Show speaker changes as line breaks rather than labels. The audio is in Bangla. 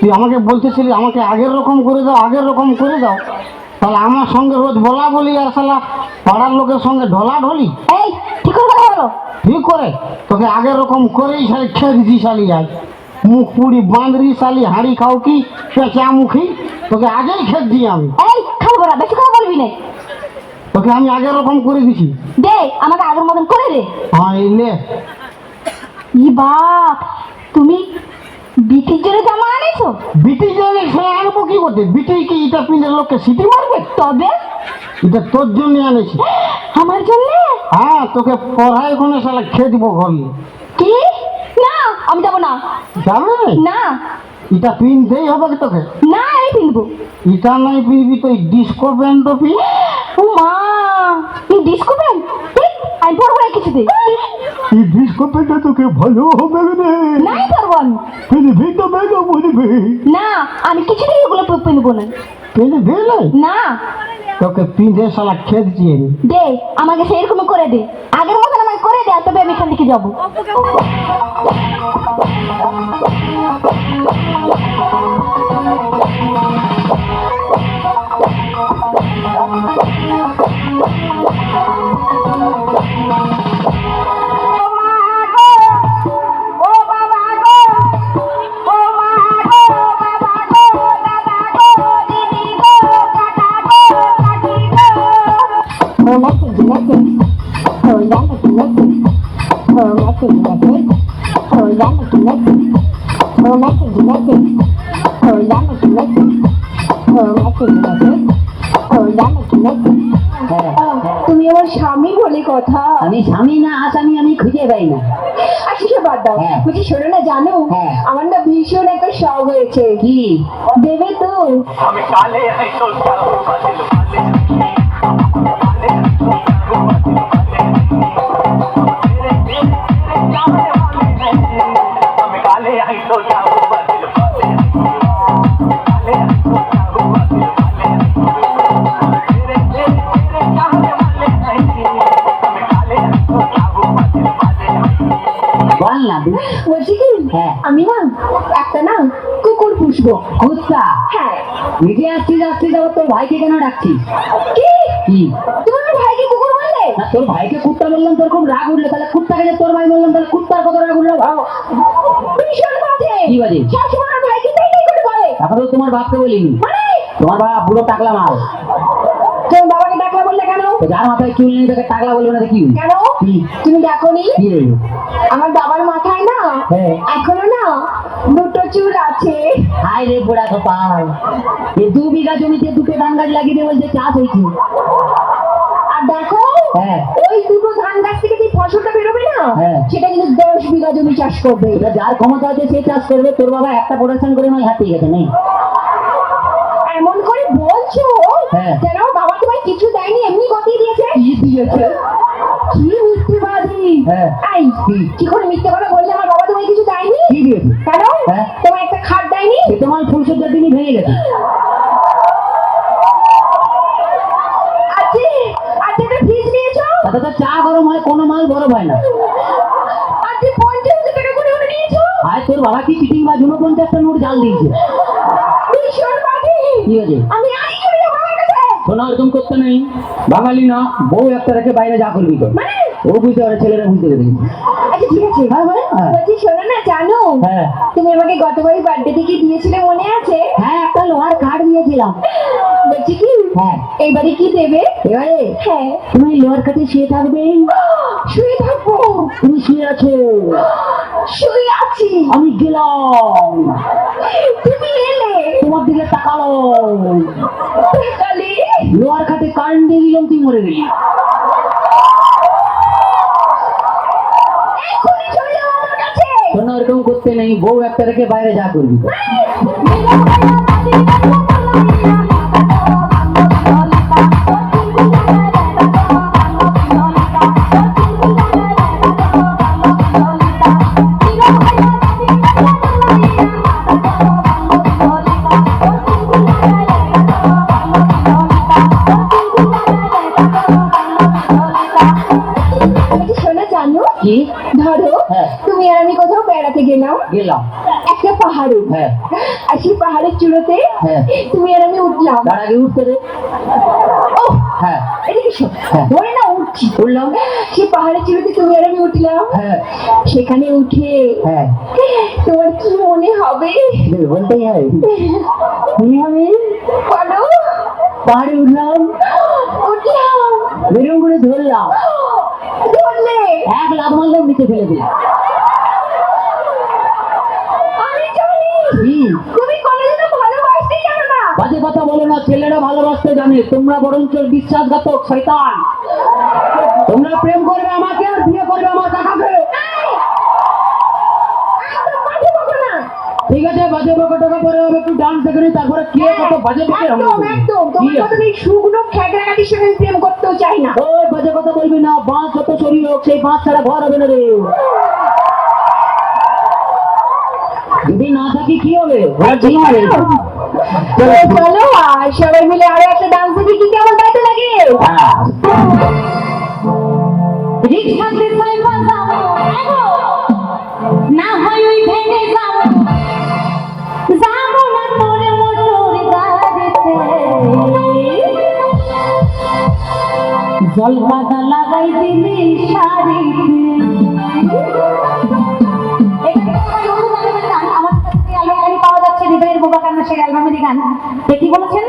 তুই আমাকে বলতেছিলি আমাকে আগের রকম করে দাও, আগের রকম করে দাও, তাহলে আমার সঙ্গে রোজ বলা বলি আর শালা পাড়ার লোকের সঙ্গে ঢলা ঢলি।
এই ঠিক করে কথা বলো।
ঠিক করে তোকে আগের রকম করেই শালি খেয়ে দিছি শালি। আজ মুখ পুড়ি বাঁধরি শালি, হাঁড়ি খাও কি পেঁচা মুখী, তোকে আগেই খেয়ে দিই আমি।
এই খাবো না, বেশি কথা বলবি না।
তোকে আমি আগের রকম করে দিছি।
দে আমাকে আগের মতন করে দে।
হ্যাঁ এই নে।
ই বাপ, তুমি বিটির জন্য জামা আনেছো?
বিটি জন্য খেয়ে আনবো কি করতে? বিটি কি এটা পিঁধে লোককে সিটি মারবে?
তবে
এটা তোর জন্য আনেছি।
আমার জন্য?
হ্যাঁ, তোকে পড়ায় ওখানে শালা খেয়ে দিব ঘরে।
কি? না আমি যাবো না।
যাবে
না
এটা পিনতেই হবে কি তোকে?
না এই পিনবো।
এটা নাই পিনবি তো ডিস্কো প্যান্ট পি।
ও মা, এই ডিস্কো প্যান্ট আমি পরবো না কিছুতে।
এই ডিস্কো প্যান্টটা তোকে ভালো হবে রে।
নাই পরবো আমি।
পিনবি তো বেগো বলবি।
না আমি কিছুতেই এগুলো পিনবো না।
পিনবি
না
তোকে পিঁধে শালা খেয়ে দিচ্ছি আমি।
দে আমাকে সেরকম করে দে, আগের মতন আমাকে করে দে, তবে আমি এখান থেকে যাবো। তুমি আমার স্বামী বলে কথা।
আমি স্বামী না আসামি আমি খুঁজে পাই না।
আচ্ছা সে বাদ দাও, বলছি শোনো না, জানো আমার না ভীষণ একটা শখ হয়েছে।
কি
দেবে তো?
আমি কালে আইতো যাও বাদল বাদে আমি কালে আইতো যাও বাদল বাদে
বল না তুই।
বলছি কি, আমি না একটা না কুকুর পুষবো।
কুত্তা?
হ্যাঁ।
নিজে আসছিস আসছিস আবার তোর ভাইকে কেন ডাকছিস?
কি
কি
তুমি আমার ভাইকে কুকুর বললে?
না, তোর ভাইকে কুত্তা বললাম তোর খুব রাগ উঠলো, তাহলে কুত্তাকে যে তোর ভাই বললাম তাহলে কুত্তার কত রাগ উঠলো?
ভীষণ বাজে।
কি বাজে?
সবসময় আমার ভাইকে তাই তাই করে বলে।
এখন তো তোমার বাপকে বলিনি।
মানে
তোমার বাবা পুরো টাকলা মাল।
তুমি বাবাকে ডাকলা বললে কেন?
তো যার মাথায় চুল নেই তাকে টাকলা বলবে না তো কি?
কেন? তুমি ডাকোনি?
কি বলবো?
আমার বাবার মাথায় না এখনো না দুটো চুল আছে।
হাই রে পোড়া কপাল, এই 2 বিঘা জমিতে 2টো ধান গাছ লাগিয়ে দিয়ে বলছে চাষ হয়েছে।
আর দেখো
হ্যাঁ।
ওই দুটো ধান গাছ থেকে যে ফসলটা বেরোবে না, সেটা কিন্তু 10 বিঘা জমি চাষ করবে।
এটা যার ক্ষমতা আছে সে চাষ করবে। তোর বাবা একটা প্রোডাকশন করে নয় হাতিয়ে গেছে নেই।
এমন করে বলছো যেন বাবা তোমায় কিছু দেয়নি, এমনি গতিয়ে দিয়েছে।
কি দিয়েছে?
কি মিথ্যেবাদী! এই কি করে মিথ্যে কথা বললে? আমার বাবা তোমায় কিছু দেয়নি।
কি দিয়েছে?
কেন? তোমায় একটা খাট দেয়নি?
সে তোমার ফুলসজ্জার দিনই ভেঙে গেছে।
আচ্ছা আচ্ছা, একটা ফ্রিজ নিয়েছো?
তাতে তো চা গরম হয়, কোনো মাল বরফ হয় না।
আচ্ছা 50,000 টাকা করে ওটা নিয়েছো?
আর তোর বাবা কি চিটিং বা 49টা নোট জাল দিয়েছে।
ভীষণ বাজে।
কি হয়েছে?
আমি আই করে যাবো আমার কাছে।
শোনা এরকম করতে নেই। বাঙালি না, বউ একটা রেখে বাইরে যা করবি তো।
মানে
ও বুঝতে পারে, ছেলেরা বুঝতে পেরে।
আচ্ছা ঠিক আছে। বলছি শোনো না, জানো তুমি আমাকে গতবারই বার্থডে থেকে দিয়েছিলে, মনে আছে?
হ্যাঁ, একটা লোহার কাঠ দিয়েছিলাম।
বলছি কি, এইবারে কি দেবে?
এবারে তুমি লোহার কাঠে শুয়ে থাকবে।
শুয়ে থাকবো?
তুমি শুয়ে আছো,
শুয়ে আছি।
আমি গেলাম,
তুমি এলে,
তোমার দিকে তাকালো,
তাকালে
লোহার কাঠে কারেন্ট দিয়ে দিলাম, তুই মরে গেলি।
এখনই চলে যাও আমার কাছে।
শোনা এরকম করতে নেই, বউ একটা রেখে বাইরে যা করবি তো।
শোনা জানো জানো
কি
ধরো
হ্যাঁ।
তুমি আর আমি কোথাও বেড়াতে গেলাম
গেলাম
একটা পাহাড়ে
হ্যাঁ
আর সেই পাহাড়ের চূড়োতে
হ্যাঁ।
তুমি আর আমি উঠলাম
তার আগে উঠতে দে
ও
হ্যাঁ
এদিকে শোন,
হ্যাঁ।
ধরে না উঠছি
উঠলাম
সেই পাহাড়ের চূড়োতে তুমি আর আমি উঠলাম
হ্যাঁ
সেখানে উঠে
হ্যাঁ
তোমার কি মনে হবে
বলতেই হয় কি হবে
বলো
পাহাড়ে উঠলাম
উঠলাম
বেরম করে ধরলাম
ধরলে
এক লাখ মারলাম নিচে ফেলে দিই
আমি জানি
কি
তুমি কোনোদিনও ভালোবাসতেই জানো না
বাজে কথা বলো না, ছেলেরা ভালোবাসতে জানে, তোমরা বরঞ্চ বিশ্বাসঘাতক শয়তান। তোমরা প্রেম করবে আমাকে আর বিয়ে করবে আমার কাকাকে।
একদম বাজে বকো না।
ঠিক আছে, বাজে বকে টাকা পরে হবে, একটু ডান্স দেখে নিই, তারপরে কে কত বাজে বকে
একদম একদম
কি
তোমার মতন এই শুকনো খেগড়াগাটির সঙ্গে আমি প্রেম করতেও চাই না
ওই বাজে কথা বলবি না, বাঁশ যত শরীর হোক সেই বাঁশ ছাড়া ঘর হবে না রে। যদি না থাকি কি হবে? ঘোড়া ঠিক হবে।
চলো আর সবাই মিলে আরো একটা ডান্স দেখি কি কেমন গাইতে লাগে
হ্যাঁ।
রিক্সাতে সাইবা যাবো না হয় ওই ভেঙে যাবো যাবো না তোরে মোটর গাড়িতে জল পাতা লাগাই দিলি শাড়িতে পাওয়া যাচ্ছে হৃদয়ের বোবা কান্না সেই অ্যালবামেরই গান কি বলেছেন